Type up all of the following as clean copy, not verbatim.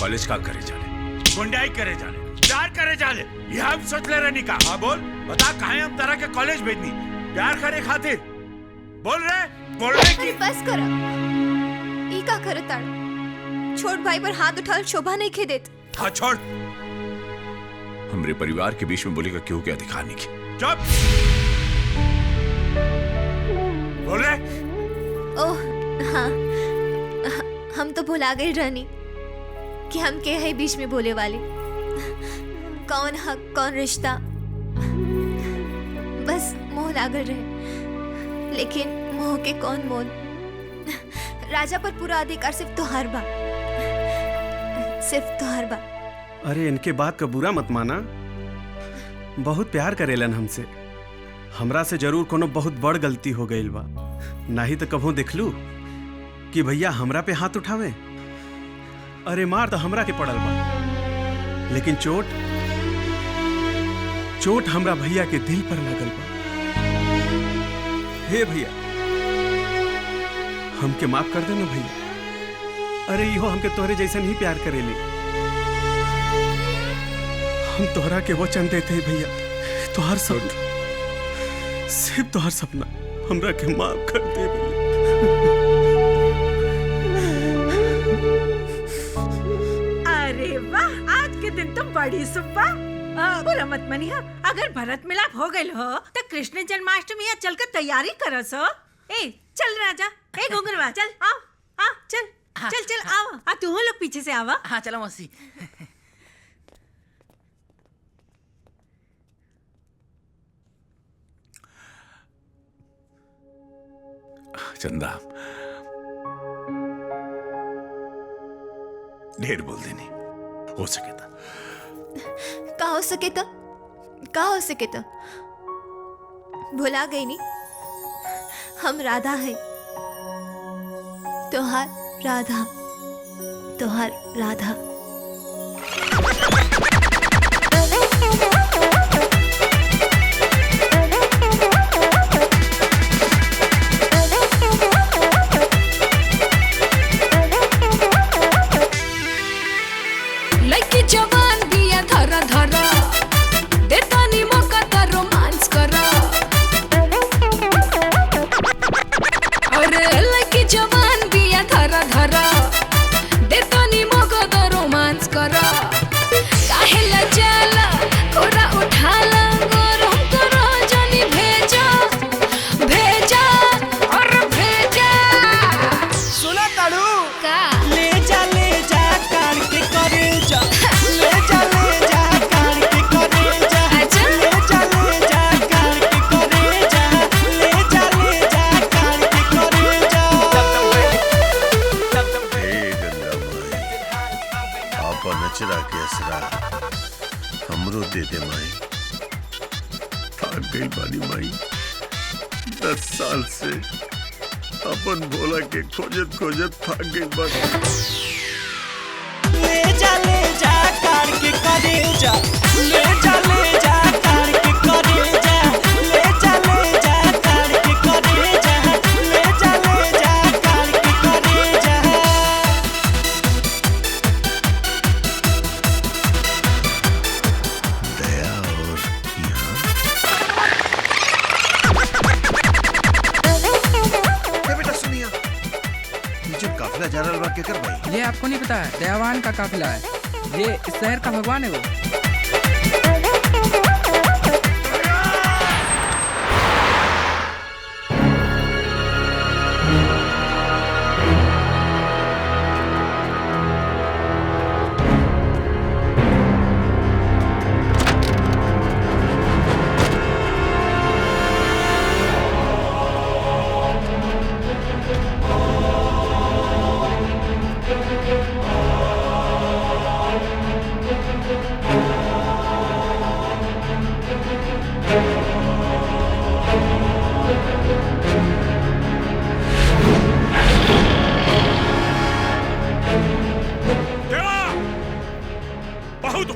College का करे जाने, गुंडाई करे जाने, प्यार करे जाने, ये हम सोच ले रहे का। हाँ बोल, बता कहाँ हम तरह के कॉलेज भेजनी प्यार करे खातिर? बोल रहे की बस करो। ई का करताड़? छोट भाई पर हाथ उठाल शोभा नहीं खे देत। हाँ छोड़, हमरे परिवार के बीच में बोली का क्यों क्या दिखाने की। चुप। बोल रहे? ओह हाँ, हम तो भुला गए रानी कि हम के है बीच में बोले वाले। कौन हक कौन रिश्ता, बस मोह लागल रहे, लेकिन मोह के कौन मोल। राजा पर पूरा अधिकार सिर्फ तोहार बा, सिर्फ तोहार बा। अरे इनके बात का बुरा मत माना, बहुत प्यार करेलन हमसे। हमरा से जरूर कोनो बहुत बड़ गलती हो गई बा, नहीं तो कभू देखलू कि भैया हमरा पे हाथ उठावे। अरे मार तो हमरा के पड़ल बा, लेकिन चोट हमरा भैया के दिल पर लगल बा। हे भैया, हमके माफ कर देना भैया। अरे इहो हमके तोहरे जैसन ही प्यार करेली। हम तोहरा के वचन देते भैया, तोहर सपना, सिर्फ तोहर सपना हमरा के माफ कर दे भैया। अरे वाह, आज के दिन तो बड़ी सुबह। बुरा मत मनिहा, अगर भरत मिलाप हो गइल हो तो कृष्ण जन्माष्टमी चल कर तैयारी करस हो। ए चल राजा, ए घुंघरवा चल, आओ आ चल चल चल आओ। आ तू लोग पीछे से आवा। हाँ चलो मौसी। चंदा, ढेर बोल देनी, हो सके तो का हो सके तो, का हो सके तो भुला गई नी, हम राधा है, तोहार राधा, तोहार राधा। हमरो दे दे माई, भाग गई बानी माई। 10 साल से अपन भोला के खोजत खोजत भाग गई बानी। ले जा कार के करे जा, ले जा कार के करे जा, ले जा कार के करे जा, ले जा कार के करे जा। काफिला जा रहा है, कर भाई? ये आपको नहीं पता है, दयावान का काफिला है। ये इस शहर का भगवान है वो।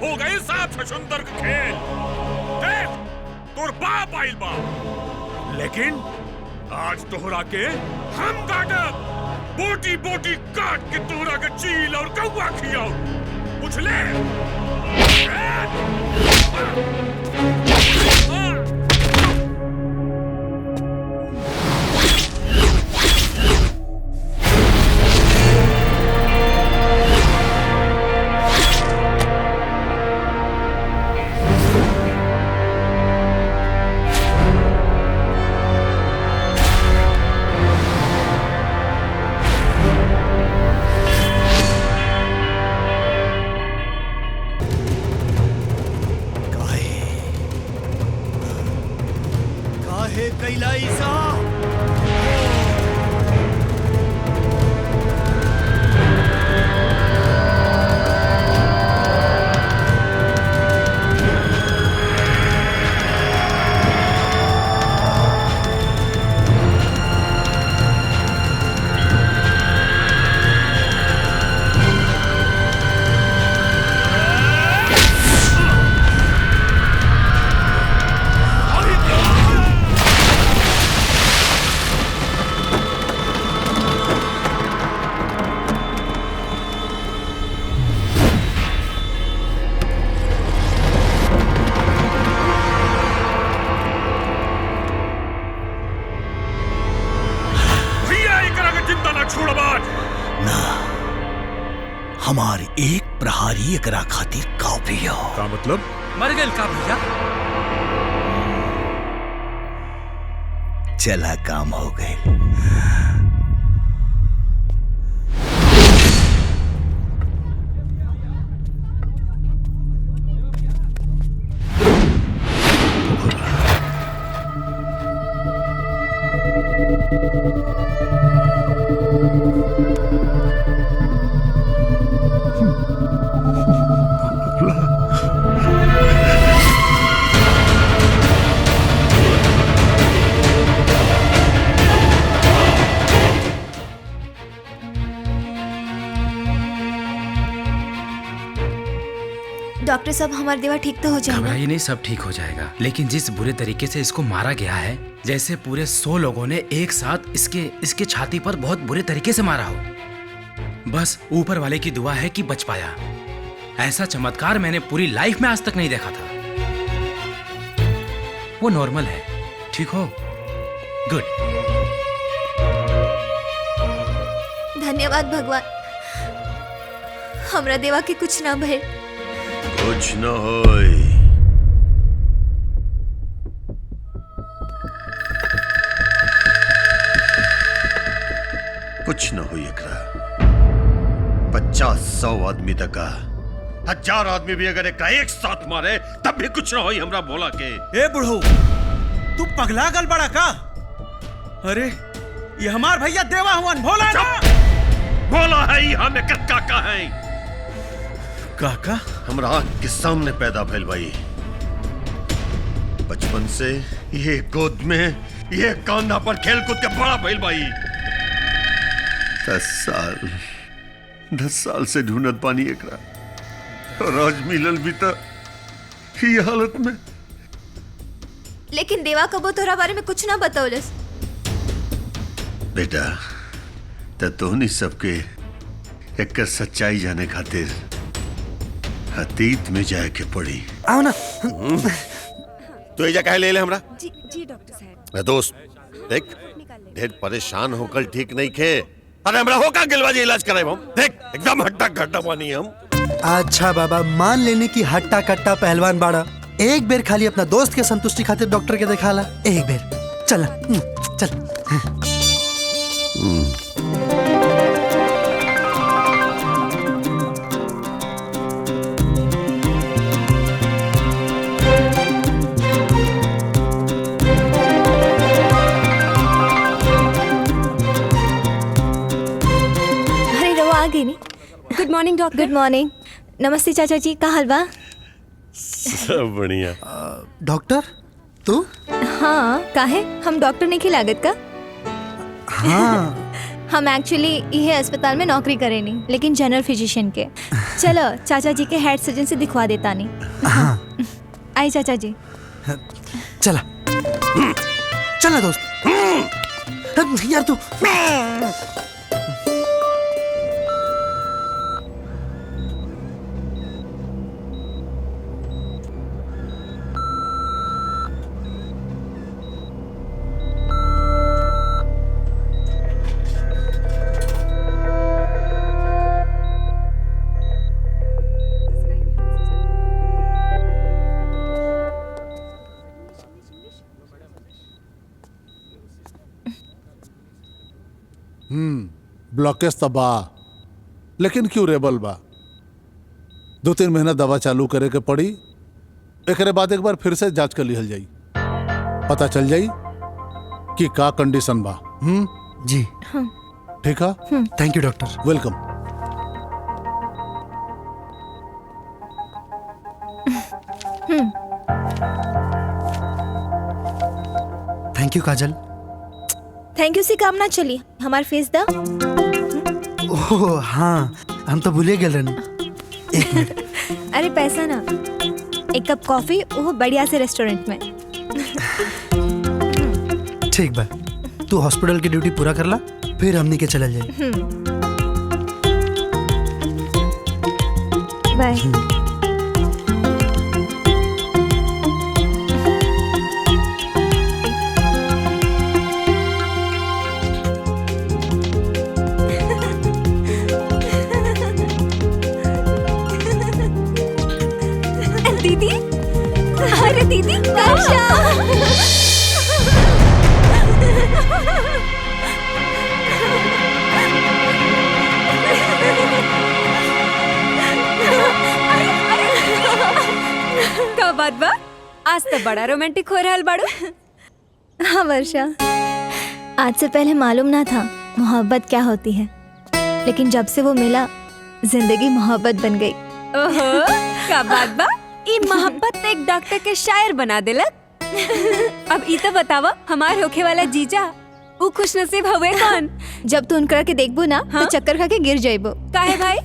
हो गए साथ छछुंदर के खेल। देख तोर बाप आइल बा, लेकिन आज तोहरा के हम काटब, बोटी बोटी काट के तोहरा के चील और कौवा खियाओ। पूछ ले। काहे कैलाई सा हमार एक प्रहारी एकरा खातिर काफी हो। का मतलब? मर गए का भैया? चला काम हो गए। डॉक्टर साहब हमारा देवा ठीक तो हो जाएगा। घबराइए नहीं, सब ठीक हो जाएगा। लेकिन जिस बुरे तरीके से इसको मारा गया है, जैसे पूरे 100 लोगों ने एक साथ इसके छाती पर बहुत बुरे तरीके से मारा हो। बस ऊपर वाले की दुआ है कि बच पाया। ऐसा चमत्कार मैंने पूरी लाइफ में आज तक नहीं देखा था। वो नॉर्मल है, ठीक हो? गुड। धन्यवाद भगवान, हमरा देवा के कुछ ना भइल। कुछ न होई। कुछ न होई एकरा। 50-100 आदमी तक का 1000 आदमी भी अगर एक साथ मारे तब भी कुछ न होई हमरा भोला के। ए बुढ़ऊ, तू पगला गल बड़ा का? अरे ये हमार भैया देवा हुवन, भोला ना? भोला है ही हमें काका है। काका हमरा आँख के सामने पैदा भइल भाई। बचपन से ये गोद में ये कांधा पर खेल कूद के बड़ा भइल भाई। 10 साल से ढूंढत पानी एकरा, और आज मिलल भी तो ही हालत में। लेकिन देवा कबो तोरा बारे में कुछ ना बतौलस। बेटा तोहनी सबके एक सच्चाई जाने खातिर अतीत में जाए के पड़ी। आओ ना। तो ये कहे ले हमरा। जी जी डॉक्टर साहब। मैं दोस्त देख, ढेर परेशान होकर ठीक नहीं खे। अरे हमरा होका गिलवाजी इलाज कराए हम। देख एकदम हट्टा कट्टा पानी हम। अच्छा बाबा, मान लेने की हट्टा कट्टा पहलवान बाड़ा। एक बेर खाली अपना दोस्त के संतुष्टि खातिर डॉक्टर के दिखाला। एक बेर चल चल। Good morning doctor. Good morning. नमस्ते चाचा जी, का हाल बा? सब बढ़िया। डॉक्टर तू? हाँ, काहे? हम डॉक्टर नहीं की लागत का? हाँ। हम एक्चुअली यह अस्पताल में नौकरी करेनी, लेकिन जनरल फिजिशियन के। चलो चाचा जी के हेड सर्जन से दिखवा देता नहीं। हाँ। आई चाचा जी। चला चला दोस्त। यार तू ब्लॉकेज तो बा, लेकिन क्यूरेबल बा। 2-3 महीना दवा चालू करे के पड़ी। एकरे बाद एक बार फिर से जांच कर लिहल जाई, पता चल जाई कि का कंडीशन बा। जी ठीक है, thank you doctor. Welcome. Thank you Kajal. Thank you से काम ना चली, हमार फेस दा। ओह हाँ, हम तो भूले गए रहनी। एक मिनट। अरे पैसा ना, एक कप कॉफी वो बढ़िया से रेस्टोरेंट में। ठीक बा, तू हॉस्पिटल की ड्यूटी पूरा कर ला, फिर हमनी के चल जाए। बाय। दीदी, अरे दीदी वर्षा। का बात बा, आज तो बड़ा रोमांटिक हो रहा बाड़ू। हाँ वर्षा, आज से पहले मालूम ना था मोहब्बत क्या होती है, लेकिन जब से वो मिला जिंदगी मोहब्बत बन गई। ओहो, का बात बा, ई मोहब्बत एक डॉक्टर के शायर बना देलक। अब ई तो बतावा, हमार होखे वाला जीजा वो खुश नसीब हुए कौन? जब तू उनकरा के देखबो ना तो चक्कर खा के गिर जाइबो। काहे भाई?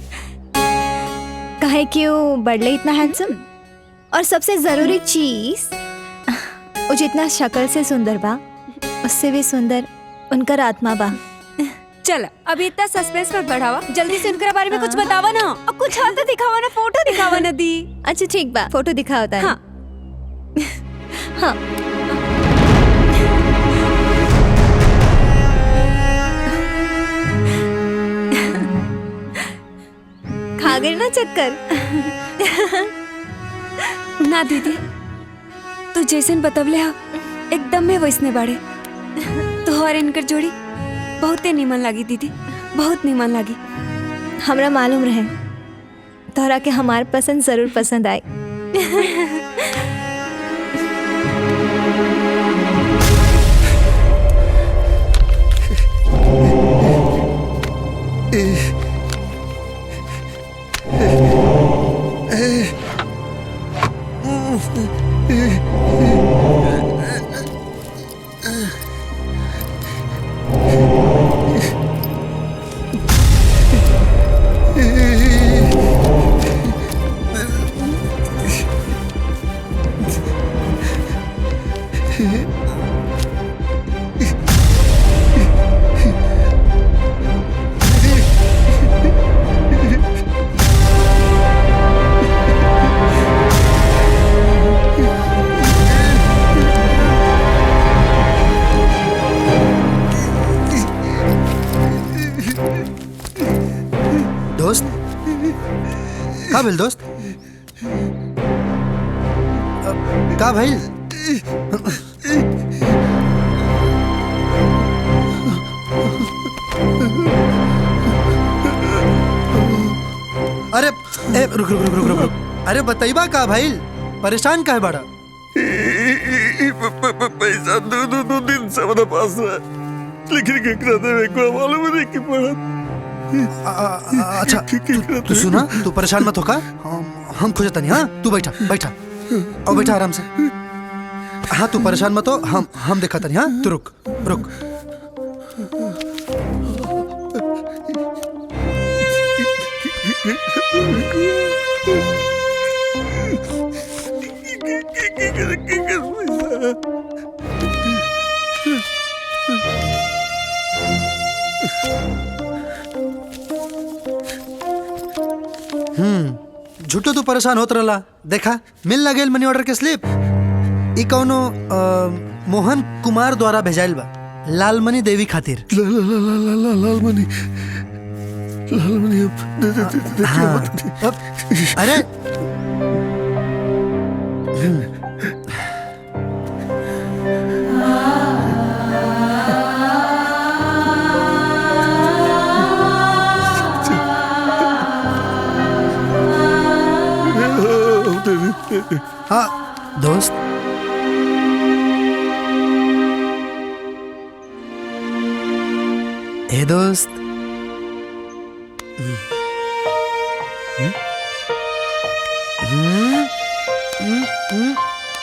काहे क्यों बढ़ले इतना हैंडसम, और सबसे जरूरी चीज वो जितना शक्ल से सुंदर बा उससे भी सुंदर उनका आत्मा बा। चल अब इतना सस्पेंस मत बढ़ावा, जल्दी से उनके बारे में कुछ बतावा ना, और कुछ हाल तो दिखावा ना, फोटो दिखावा ना दी। अच्छा ठीक बा, फोटो दिखाओ तानी। हाँ। हाँ। खा गए ना चक्कर? ना दीदी, तू जैसन बतवले हा एकदम में वैसने बाड़े। तो और इनकर जोड़ी बहुते नीमन लगी दीदी, बहुत नीमन लगी। हमरा मालूम रहे तोहरा के हमार पसंद जरूर पसंद आई। दोस्त, का भेल दोस्त? का भाई? अरे रुक रुक रुक रुक रुक रुक। अरे बताइबा का भाई, परेशान का है बड़ा? पैसा दो दिन से मेरे पास है, लेकिन केकरा देवे को मालूम नहीं कि पड़ा। अच्छा तू सुना, तू परेशान मत होका, हम खोजता नहीं। हाँ तू बैठा बैठा और बैठा आराम से। हाँ तू परेशान मत हो, हम दिखाता नहीं। हाँ तू रुक रुक। झूठो तू परेशान होत रहला। देखा मिल ना गेल मनी ऑर्डर के स्लिप। ई कौनो मोहन कुमार द्वारा भेजाइल बा, लालमणि देवी खातिर। लालमणि हाँ, अरे हाँ दोस्त। ए दोस्त।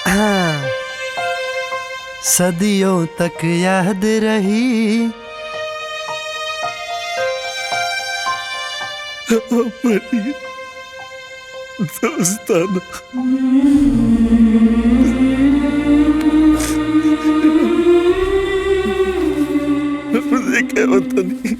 हाँ, सदियों तक याद रही हमारी दोस्ताना मुझे क्या पता नहीं।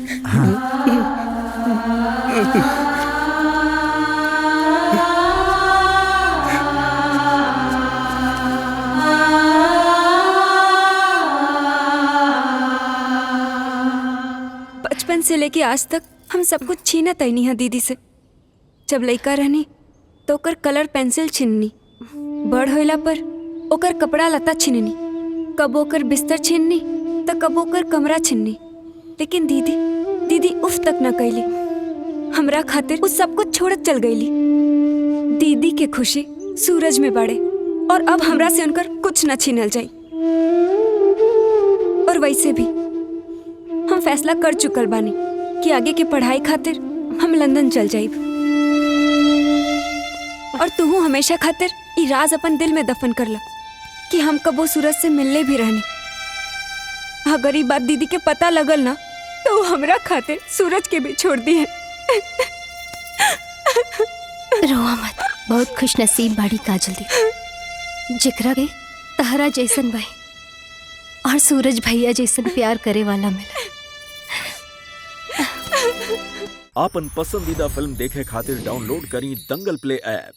बचपन से लेके आज तक हम सब कुछ छीना तैनी है दीदी से। जब लइका रहनी तो ओकर कलर पेंसिल छीननी, बड़ होइला पर ओकर कपड़ा लता छीननी, कब ओकर बिस्तर छीननी तो कब ओकर कमरा छीननी। लेकिन दीदी उफ तक न कैली। हमरा खातिर उस सब कुछ छोड़त चल गईली। दीदी के खुशी सूरज में बाड़े और अब हमरा से उनकर कुछ न छीनल जाई। और वैसे भी हम फैसला कर चुकल बानी कि आगे के पढ़ाई खातिर हम लंदन चल जाइब। और तू हमेशा खातिर ई राज अपन दिल में दफन कर ला कि हम कबो सूरज से मिलने भी रहनी। अगर ये बात दीदी के पता लगल ना तो वो हमरा खातिर सूरज के भी छोड़ दी है। रोआ मत, बहुत खुश नसीब बाड़ी काजल दी जिकरा के तहरा जैसन भाई और सूरज भैया जैसन प्यार करे वाला मिला। आपन पसंदीदा फिल्म देखे खातिर डाउनलोड करी दंगल प्ले ऐप।